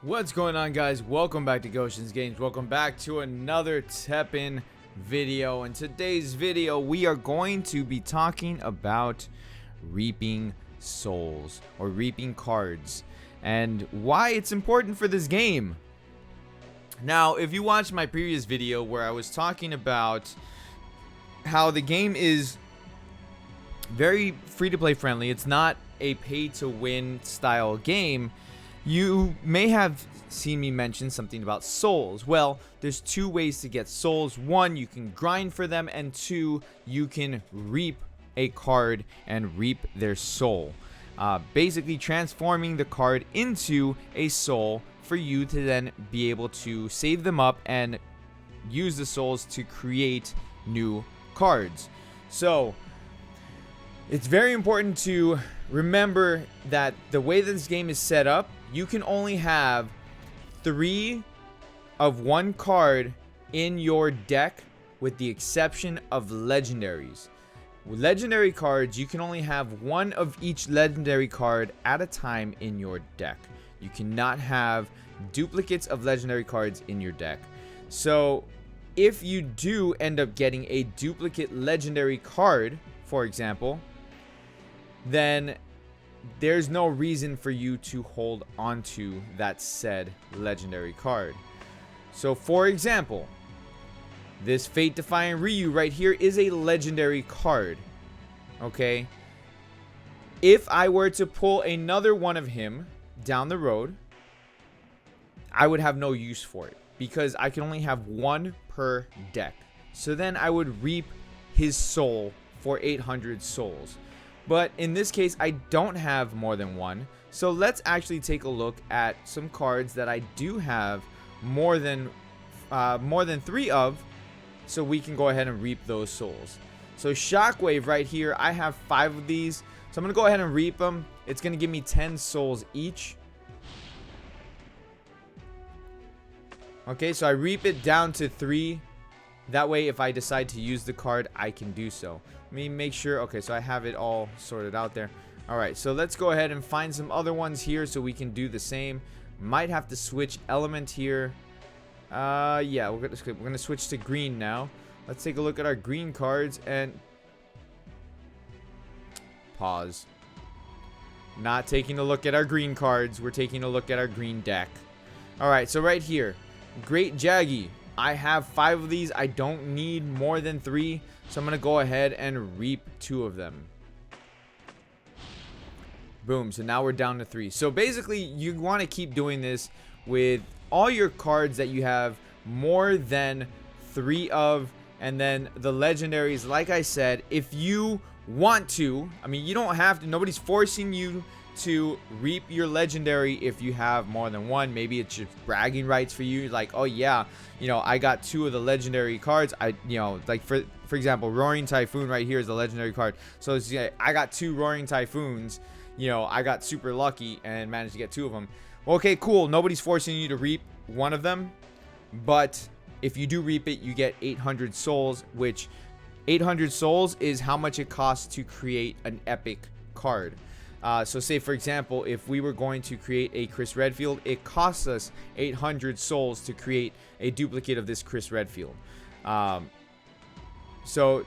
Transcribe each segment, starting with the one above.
What's going on, guys? Welcome back to Gotians Games. Welcome back to another Teppen video. In today's video, we are going to be talking about reaping souls or reaping cards and why it's important for this game. Now, if you watched my previous video where I was talking about how the game is very free-to-play friendly, it's not a pay-to-win style game, you may have seen me mention something about souls. Well, there's two ways to get souls. One, you can grind for them, and two, you can reap a card and reap their soul. Basically transforming the card into a soul for you to then be able to save them up and use the souls to create new cards. So it's very important to remember that the way that this game is set up, you can only have 3 of one card in your deck, with the exception of legendaries. With legendary cards, you can only have 1 of each legendary card at a time in your deck. You cannot have duplicates of legendary cards in your deck. So if you do end up getting a duplicate legendary card, for example, then there's no reason for you to hold onto that said legendary card. So for example, this Fate Defying Ryu right here is a legendary card. Okay, if I were to pull another one of him down the road, I would have no use for it because I can only have 1 per deck. So then I would reap his soul for 800 souls. But in this case, I don't have more than 1. So let's actually take a look at some cards that I do have more than 3 of, so we can go ahead and reap those souls. So Shockwave right here, I have 5 of these. So I'm going to go ahead and reap them. It's going to give me 10 souls each. Okay, so I reap it down to 3. That way, if I decide to use the card, I can do so. Let me make sure. Okay, so I have it all sorted out there. Alright, so let's go ahead and find some other ones here so we can do the same. Might have to switch element here. Yeah, we're gonna switch to green now. Let's take a look at our green cards and pause. Not taking a look at our green cards. We're taking a look at our green deck. Alright, so right here, Great Jaggy. I have 5 of these. I don't need more than 3, so I'm going to go ahead and reap 2 of them. Boom. So now we're down to 3. So basically, you want to keep doing this with all your cards that you have more than 3 of, and then the legendaries. Like I said, if you want to, I mean, you don't have to. Nobody's forcing you to reap your legendary if you have more than 1. Maybe it's just bragging rights for you, like, oh yeah, you know, I got 2 of the legendary cards. Like for example, Roaring Typhoon right here is a legendary card, so it's, yeah, I got 2 Roaring Typhoons, you know, I got super lucky and managed to get 2 of them. Okay, cool. Nobody's forcing you to reap 1 of them, but if you do reap it, you get 800 souls, which 800 souls is how much it costs to create an epic card. So say, for example, if we were going to create a Chris Redfield, it costs us 800 souls to create a duplicate of this Chris Redfield. So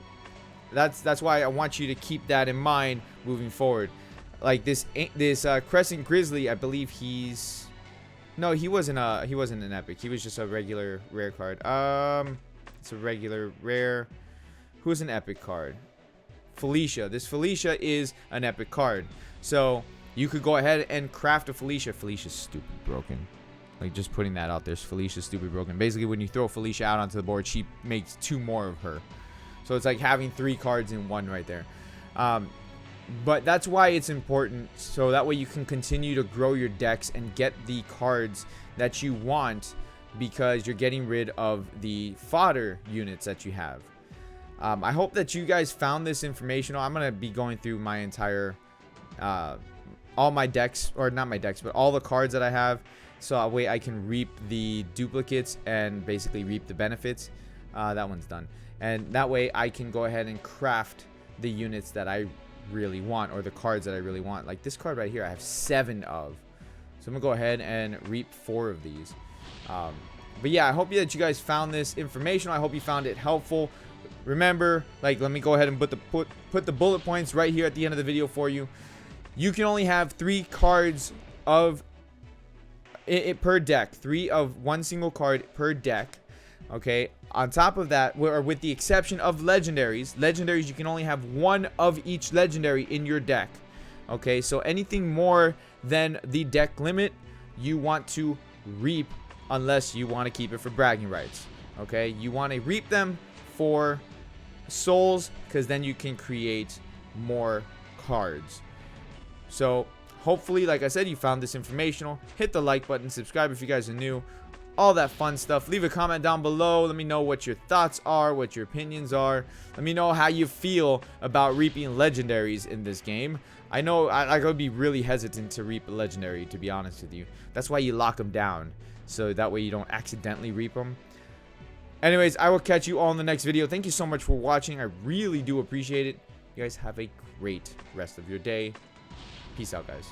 that's why I want you to keep that in mind moving forward. Like this Crescent Grizzly, I believe he's... No, he wasn't an epic. He was just a regular rare card. It's a regular rare. Who's an epic card? Felicia. This Felicia is an epic card. So you could go ahead and craft a Felicia. Felicia's stupid broken. Like, just putting that out there. Felicia's stupid broken. Basically, when you throw Felicia out onto the board, she makes 2 more of her. So it's like having 3 cards in 1 right there. But that's why it's important. So that way you can continue to grow your decks and get the cards that you want, because you're getting rid of the fodder units that you have. I hope that you guys found this informational. I'm going to be going through my entire, all my decks, or not my decks, but all the cards that I have. So that way I can reap the duplicates and basically reap the benefits. That one's done. And that way I can go ahead and craft the units that I really want, or the cards that I really want. Like this card right here, I have 7 of. So I'm gonna go ahead and reap 4 of these. But yeah, I hope that you guys found this informational. I hope you found it helpful. Remember, like, let me go ahead and put the bullet points right here at the end of the video for you. You can only have 3 cards of it per deck, 3 of one single card per deck. Okay, on top of that, or with the exception of legendaries, you can only have 1 of each legendary in your deck. Okay, so anything more than the deck limit, you want to reap, unless you want to keep it for bragging rights. Okay, you want to reap them for souls, because then you can create more cards. So hopefully, like I said, you found this informational. Hit the like button, subscribe if you guys are new, all that fun stuff. Leave a comment down below. Let me know what your thoughts are, what your opinions are. Let me know how you feel about reaping legendaries in this game. I know I would be really hesitant to reap a legendary, to be honest with you. That's why you lock them down, so that way you don't accidentally reap them. Anyways, I will catch you all in the next video. Thank you so much for watching. I really do appreciate it. You guys have a great rest of your day. Peace out, guys.